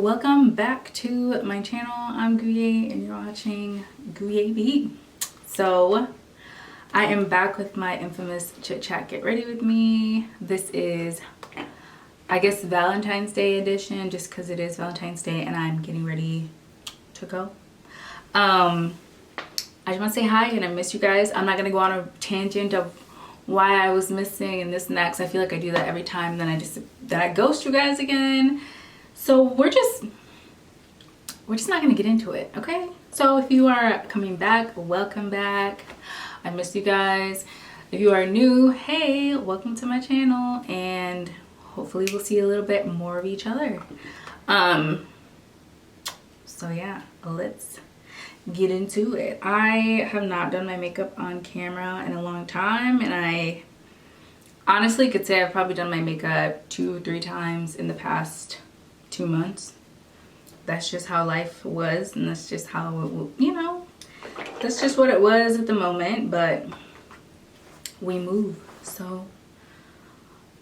welcome back to my channel. I'm Guye and you're watching Guye Beat. So I am back with my infamous chit chat get ready with me. This is, I guess, Valentine's Day edition, just because it is Valentine's Day and I'm getting ready to go. I just want to say hi and I miss you guys. I'm not gonna go on a tangent of why I was missing and this and that, because I feel like I do that every time, then I ghost you guys again. So we're just not gonna get into it, okay? So if you are coming back, welcome back. I miss you guys. If you are new, hey, welcome to my channel, and hopefully we'll see a little bit more of each other. So yeah, let's get into it. I have not done my makeup on camera in a long time, and I honestly could say I've probably done my makeup 2 or 3 times in the past 2 months. That's just how life was, and that's just how it, you know, that's just what it was at the moment, but we move. So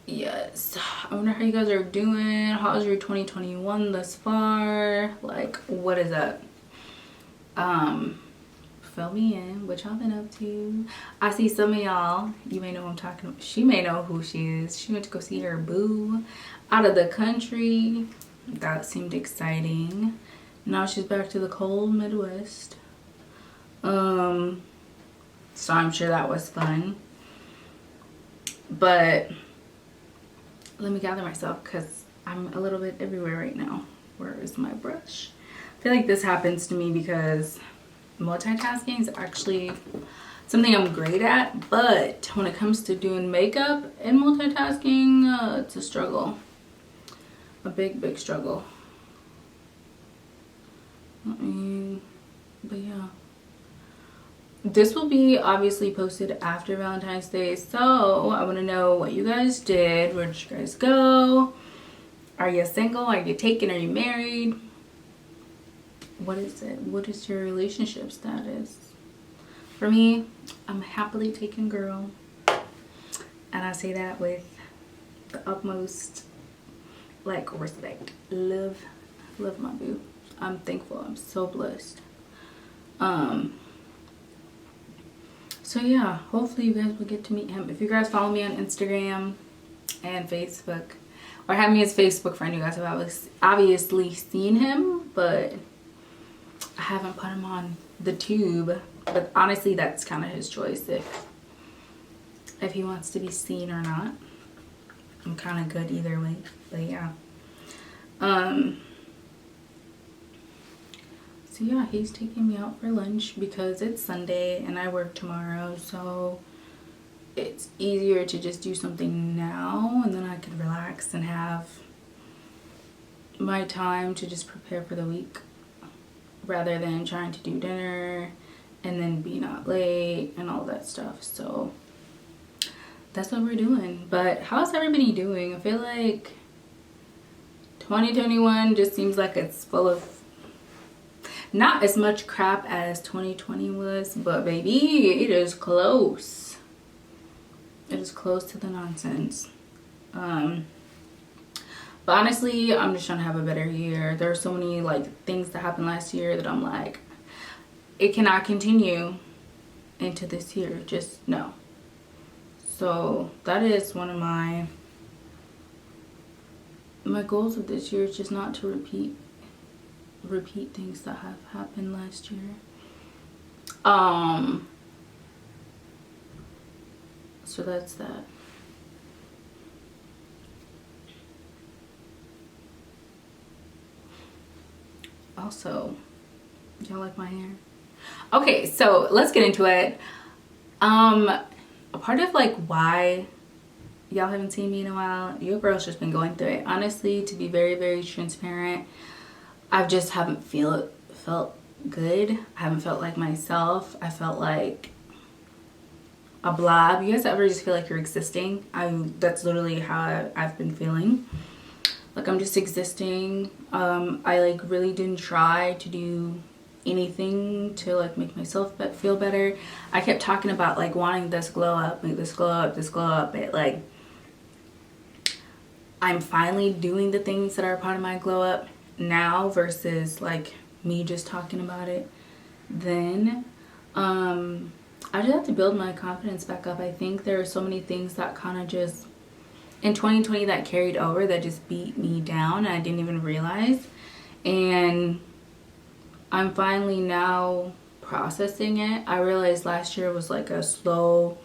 yes, I wonder how you guys are doing. How's your 2021 thus far? Like, what is up? Fill me in, what y'all been up to. I see some of y'all, you may know who I'm talking about. She may know who she is. She went to go see her boo out of the country. That seemed exciting. Now she's back to the cold Midwest. So I'm sure that was fun. But let me gather myself because I'm a little bit everywhere right now. Where is my brush? I feel like this happens to me because multitasking is actually something I'm great at, but when it comes to doing makeup and multitasking, it's a struggle. A big struggle. But yeah. This will be obviously posted after Valentine's Day, so I want to know what you guys did. Where did you guys go? Are you single? Are you taken? Are you married? What is it? What is your relationship status? For me, I'm a happily taken girl, and I say that with the utmost like respect. Love my boo. I'm thankful. I'm so blessed. So yeah, hopefully you guys will get to meet him. If you guys follow me on Instagram and Facebook, or have me as Facebook friend, you guys have obviously seen him, but I haven't put him on the tube. But honestly, that's kind of his choice if he wants to be seen or not. I'm kind of good either way, but yeah. So yeah, he's taking me out for lunch because it's Sunday and I work tomorrow, so it's easier to just do something now, and then I could relax and have my time to just prepare for the week, rather than trying to do dinner and then be not late and all that stuff. So that's what we're doing. But how's everybody doing? I feel like 2021 just seems like it's full of not as much crap as 2020 was, but baby, it is close. It is close to the nonsense. But honestly, I'm just trying to have a better year. There are so many like things that happened last year that I'm like, it cannot continue into this year. Just no. So that is one of my goals of this year, is just not to repeat things that have happened last year. So that's that. Also, y'all like my hair? Okay, so let's get into it. A part of like why y'all haven't seen me in a while, your girl's just been going through it. Honestly, to be very transparent, I just haven't felt good. I haven't felt like myself. I felt like a blob. You guys ever just feel like you're existing? That's literally how I've been feeling. Like I'm just existing. I like really didn't try to do anything to like make myself feel better. I kept talking about like wanting this glow up, like this glow up, but like I'm finally doing the things that are part of my glow up now versus like me just talking about it then. I just have to build my confidence back up. I think there are so many things that kind of just in 2020 that carried over that just beat me down and I didn't even realize. And I'm finally now processing it. I realized last year was like a slow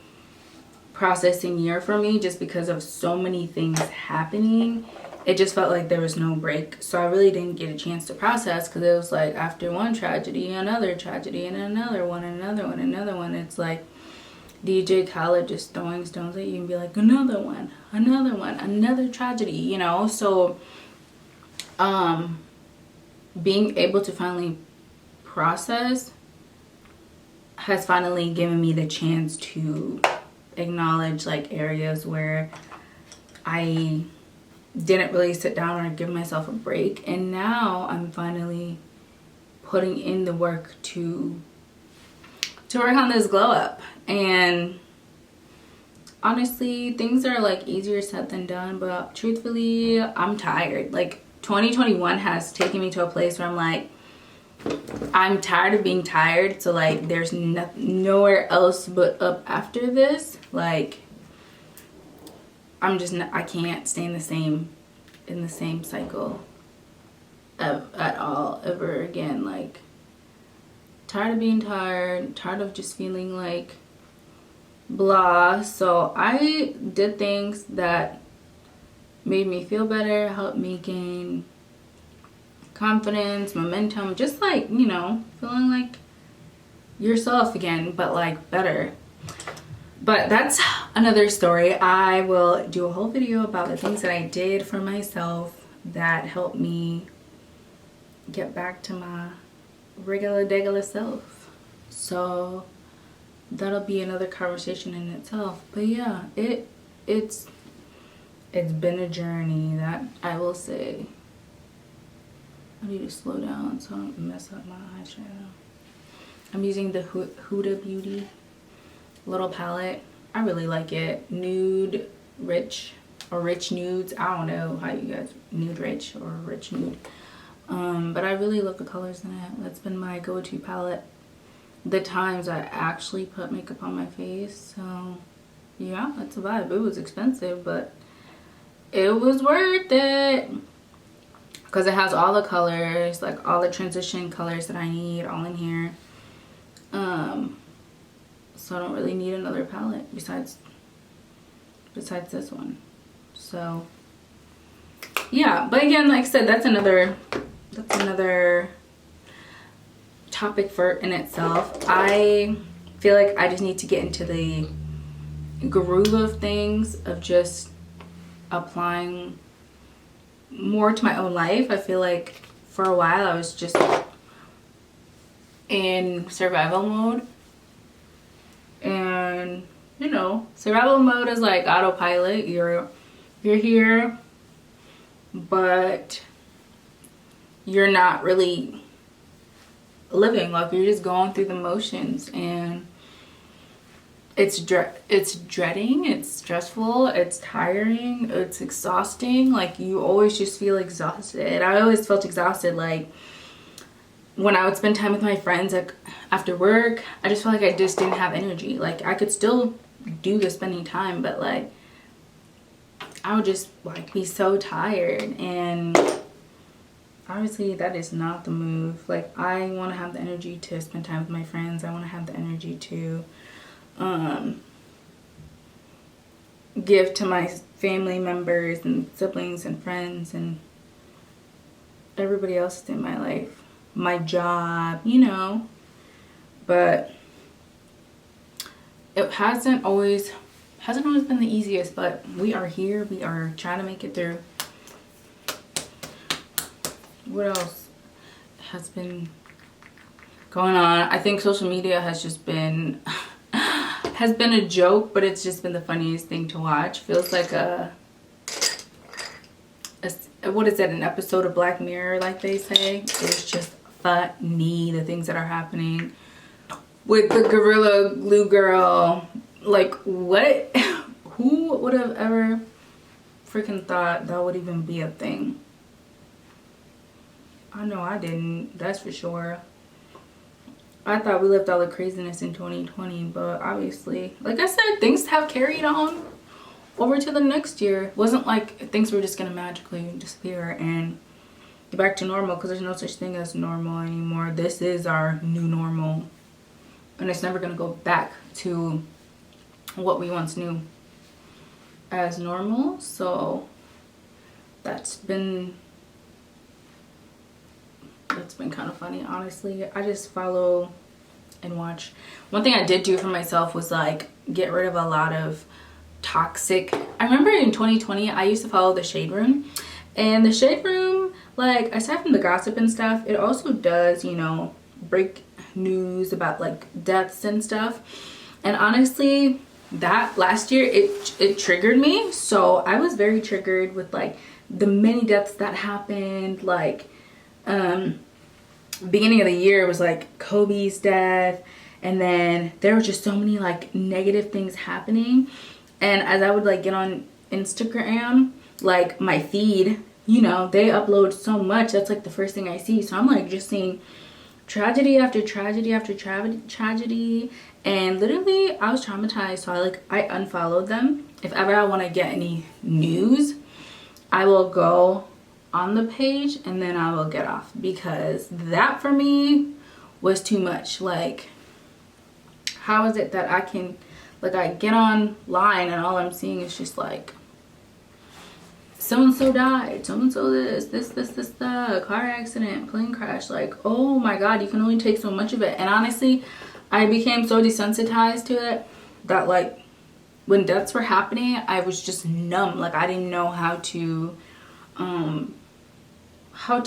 processing year for me just because of so many things happening. It just felt like there was no break. So I really didn't get a chance to process because it was like after one tragedy, another tragedy, and another one, another one, another one. It's like DJ Khaled just throwing stones at you and be like, another one, another tragedy, you know? So being able to finally process has finally given me the chance to acknowledge like areas where I didn't really sit down or give myself a break. And now I'm finally putting in the work to work on this glow up. And honestly, things are like easier said than done, but truthfully, I'm tired. Like 2021 has taken me to a place where I'm like, I'm tired of being tired. So like there's nowhere else but up after this. Like I'm just not, I can't stay in the same cycle at all ever again. Like tired of being tired of just feeling like blah. So I did things that made me feel better, helped me gain confidence, momentum, just like, you know, feeling like yourself again, but like better. But that's another story. I will do a whole video about the things that I did for myself that helped me get back to my regular self. So that'll be another conversation in itself. But yeah, it's been a journey, that I will say. I need to slow down so I don't mess up my eyeshadow. I'm using the Huda Beauty little palette. I really like it. Nude rich or rich nudes. I don't know how you guys, nude rich or rich nude. But I really love the colors in it. That's been my go-to palette the times I actually put makeup on my face. So yeah, that's a vibe. It was expensive, but it was worth it because it has all the colors, like all the transition colors that I need all in here. So I don't really need another palette besides this one. So yeah, but again, like I said, that's another topic for in itself. I feel like I just need to get into the groove of things, of just applying more to my own life. I feel like for a while I was just in survival mode, and you know, survival mode is like autopilot. You're here, but you're not really living. Like you're just going through the motions, and it's dreading, it's stressful, it's tiring, it's exhausting. Like you always just feel exhausted. I always felt exhausted, like when I would spend time with my friends, like after work, I just felt like I just didn't have energy. Like I could still do the spending time, but like I would just like be so tired. And obviously that is not the move. Like I want to have the energy to spend time with my friends. I want to have the energy to give to my family members and siblings and friends and everybody else in my life, my job, you know. But it hasn't always been the easiest, but we are here. We are trying to make it through. What else has been going on? I think social media has just been a joke, but it's just been the funniest thing to watch. Feels like what is it, an episode of Black Mirror, like they say. It's just funny, the things that are happening with the Gorilla Glue Girl. Like what? Who would have ever freaking thought that would even be a thing? I know I didn't, that's for sure. I thought we left all the craziness in 2020, but obviously, like I said, things have carried on over to the next year. It wasn't like things were just gonna magically disappear and get back to normal, because there's no such thing as normal anymore. This is our new normal, and it's never gonna go back to what we once knew as normal. So that's been kind of funny, honestly. I just follow and watch. One thing I did do for myself was like get rid of a lot of toxic. I remember in 2020 I used to follow the Shade Room, and the Shade Room, like aside from the gossip and stuff, it also does, you know, break news about like deaths and stuff. And honestly, that last year it triggered me. So I was very triggered with like the many deaths that happened. Like beginning of the year was like Kobe's death, and then there were just so many like negative things happening. And as I would like get on Instagram, like my feed, you know, they upload so much, that's like the first thing I see. So I'm like just seeing tragedy after tragedy after tragedy, and literally I was traumatized. So I unfollowed them. If ever I want to get any news, I will go on the page and then I will get off, because that for me was too much. Like, how is it that I can, like, I get online and all I'm seeing is just like so and so died, so and so this, the car accident, plane crash. Like, oh my god, you can only take so much of it. And honestly, I became so desensitized to it that like when deaths were happening, I was just numb. Like, I didn't know how to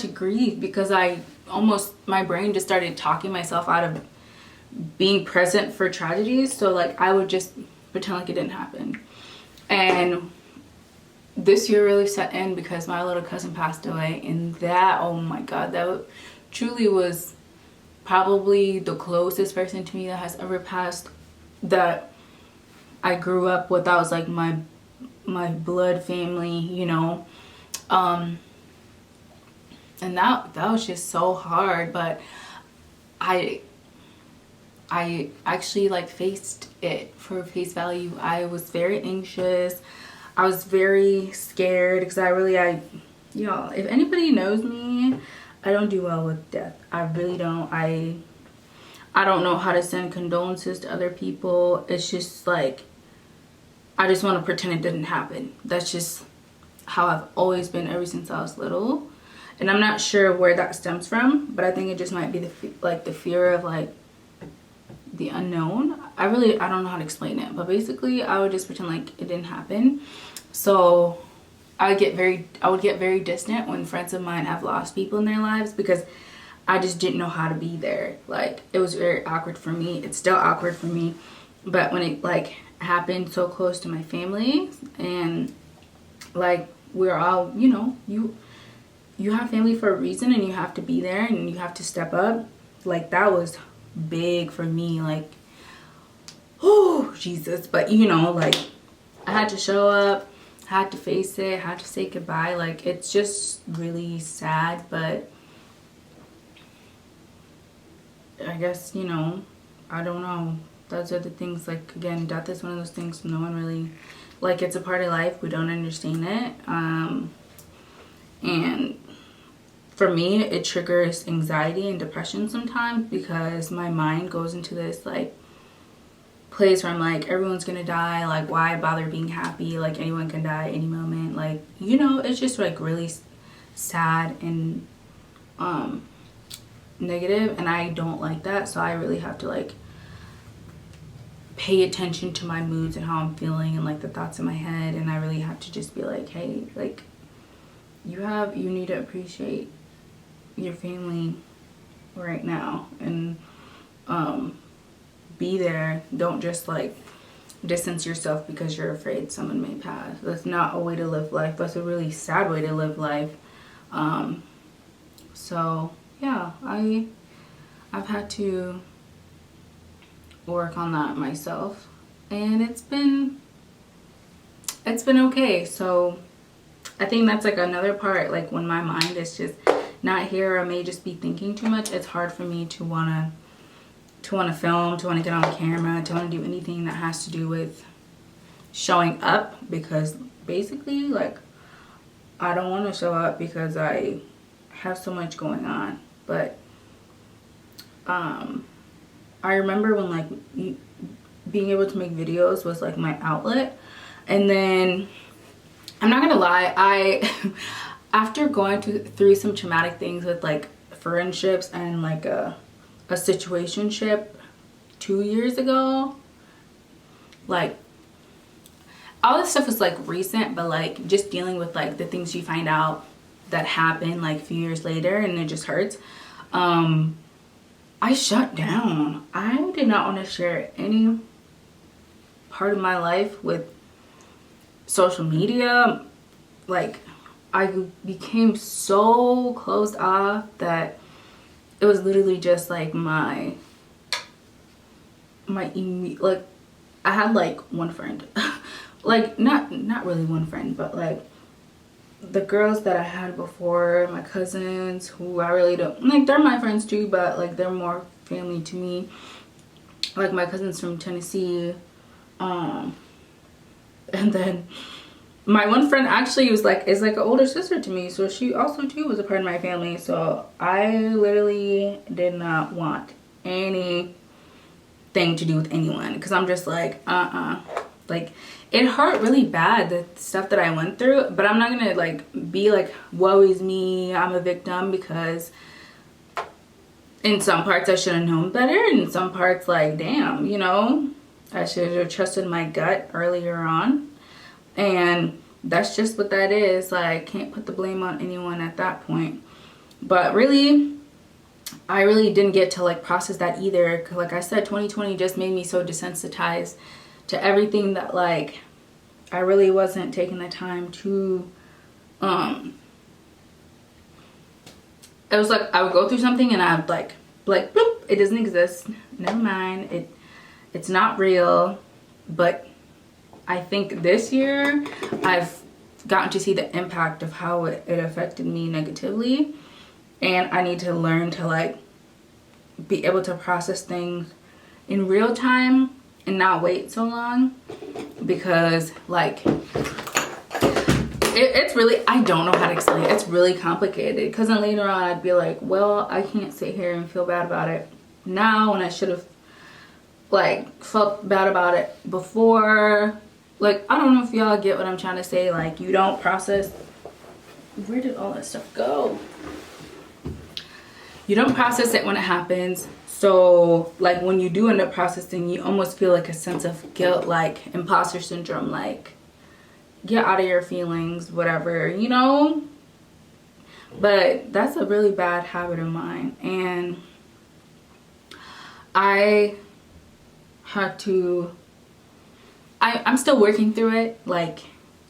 grieve, because my brain just started talking myself out of being present for tragedies. So like I would just pretend like it didn't happen. And this year really set in because my little cousin passed away, and that, oh my god, that truly was probably the closest person to me that has ever passed, that I grew up with. That was like my blood family, you know. And that was just so hard. But I actually like faced it for face value. I was very anxious. I was very scared, because y'all, if anybody knows me, I don't do well with death. I really don't. I don't know how to send condolences to other people. It's just like, I just want to pretend it didn't happen. That's just how I've always been ever since I was little. And I'm not sure where that stems from, but I think it just might be the fear of like the unknown. I don't know how to explain it, but basically I would just pretend like it didn't happen. So I would get very distant when friends of mine have lost people in their lives, because I just didn't know how to be there. Like, it was very awkward for me. It's still awkward for me. But when it like happened so close to my family, and like we're all, you know, you have family for a reason, and you have to be there and you have to step up. Like, that was big for me. Like, oh Jesus. But you know, like, I had to show up, had to face it, had to say goodbye. Like, it's just really sad. But I guess, you know, I don't know, those are the things. Like, again, death is one of those things no one really, like, it's a part of life. We don't understand it. And for me, it triggers anxiety and depression sometimes, because my mind goes into this like place where I'm like, everyone's gonna die, like why bother being happy, like anyone can die any moment. Like, you know, it's just like really sad and negative, and I don't like that. So I really have to like pay attention to my moods and how I'm feeling and like the thoughts in my head. And I really have to just be like, hey, like you need to appreciate your family right now, and be there. Don't just like distance yourself because you're afraid someone may pass. That's not a way to live life. That's a really sad way to live life. So yeah, I've had to work on that myself, and it's been okay. So I think that's like another part, like when my mind is just not here, or I may just be thinking too much, it's hard for me to want to film, to want to get on camera, to want to do anything that has to do with showing up, because basically, like, I don't want to show up because I have so much going on. But I remember when, like, being able to make videos was like my outlet. And then I'm not gonna lie, after going through some traumatic things with like friendships and like a situationship 2 years ago, like all this stuff was like recent, but like just dealing with like the things you find out that happen like a few years later, and it just hurts. I shut down. I did not want to share any part of my life with social media. Like, I became so closed off that it was literally just like like, I had like one friend. Like, not really one friend, but like the girls that I had before, my cousins, who I really don't like, they're my friends too, but like they're more family to me. Like my cousins from Tennessee, and then my one friend actually is like an older sister to me, so she also too was a part of my family. So I literally did not want anything to do with anyone, because I'm just like, like, it hurt really bad, the stuff that I went through, but I'm not gonna like be like, woe is me, I'm a victim, because in some parts I should have known better, and in some parts, like, damn, you know, I should have trusted my gut earlier on. And that's just what that is. Like, can't put the blame on anyone at that point. But really, I really didn't get to like process that either, because like I said, 2020 just made me so desensitized to everything that like I really wasn't taking the time to it was like I would go through something and I would like bloop, it doesn't exist, never mind, it's not real. But I think this year I've gotten to see the impact of how it affected me negatively, and I need to learn to like be able to process things in real time and not wait so long, because like it's really, I don't know how to explain it. It's really complicated, because then later on I'd be like, well, I can't sit here and feel bad about it now when I should have like felt bad about it before. Like, I don't know if y'all get what I'm trying to say. Like, you don't process, where did all that stuff go? You don't process it when it happens. So like when you do end up processing, you almost feel like a sense of guilt, like imposter syndrome, like get out of your feelings, whatever, you know. But that's a really bad habit of mine, and I had to, I'm still working through it. Like,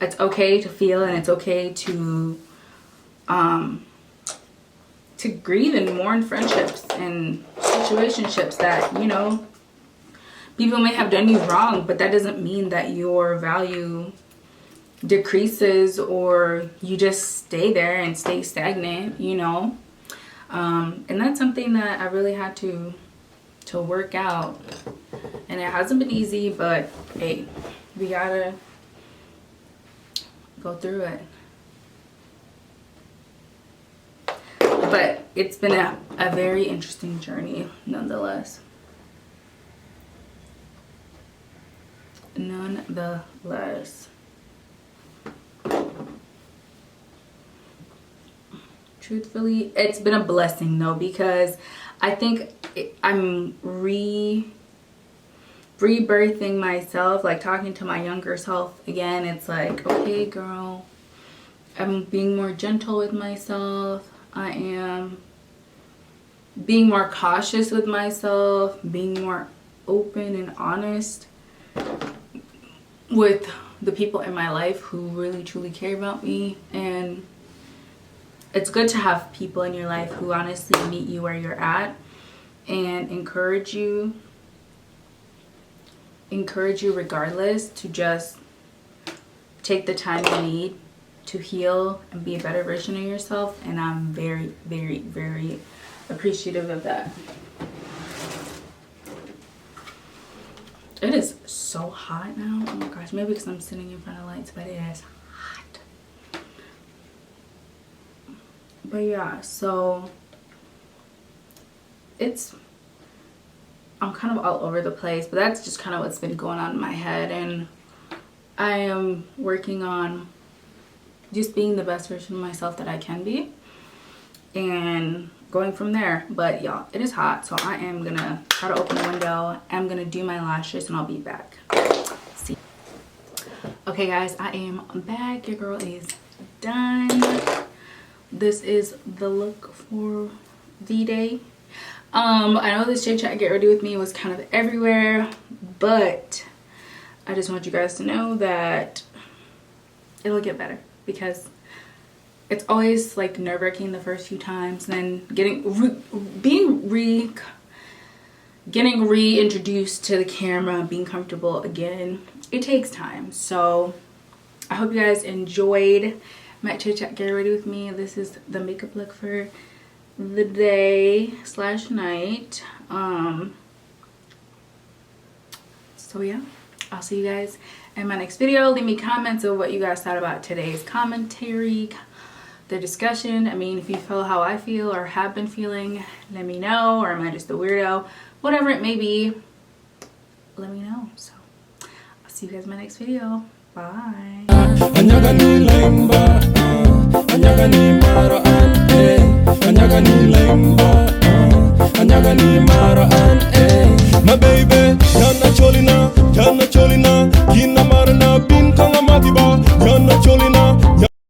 it's okay to feel, and it's okay to grieve and mourn friendships and situationships that, you know, people may have done you wrong, but that doesn't mean that your value decreases or you just stay there and stay stagnant, you know. And that's something that I really had to work out, and it hasn't been easy, but hey, we gotta go through it. But it's been a very interesting journey nonetheless. Truthfully, it's been a blessing though, because I think I'm rebirthing myself, like talking to my younger self again. It's like, okay girl, I'm being more gentle with myself. I am being more cautious with myself, being more open and honest with the people in my life who really truly care about me. And it's good to have people in your life who honestly meet you where you're at and encourage you regardless, to just take the time you need to heal and be a better version of yourself, and I'm very, very, very appreciative of that. It is so hot now. Oh my gosh, maybe because I'm sitting in front of lights, but it is hot. But yeah, so I'm kind of all over the place, but that's just kind of what's been going on in my head, and I am working on just being the best version of myself that I can be and going from there. But y'all, it is hot, so I am gonna try to open the window. I'm gonna do my lashes and I'll be back. See. Okay guys, I am back. Your girl is done. This is the look for the day. I know this Chitchat Get Ready With Me was kind of everywhere, but I just want you guys to know that it'll get better, because it's always like nerve-wracking the first few times, and then getting reintroduced to the camera, being comfortable again, it takes time. So I hope you guys enjoyed my Chitchat Get Ready With Me. This is the makeup look for the day / night. So yeah, I'll see you guys in my next video. Leave me comments of what you guys thought about today's commentary, the discussion. I mean, if you feel how I feel or have been feeling, let me know. Or am I just a weirdo? Whatever it may be, let me know. So I'll see you guys in my next video. Bye. My baby, Yana Cholina, Kina Marana, Bin Kanga Matiba, Yana Cholina.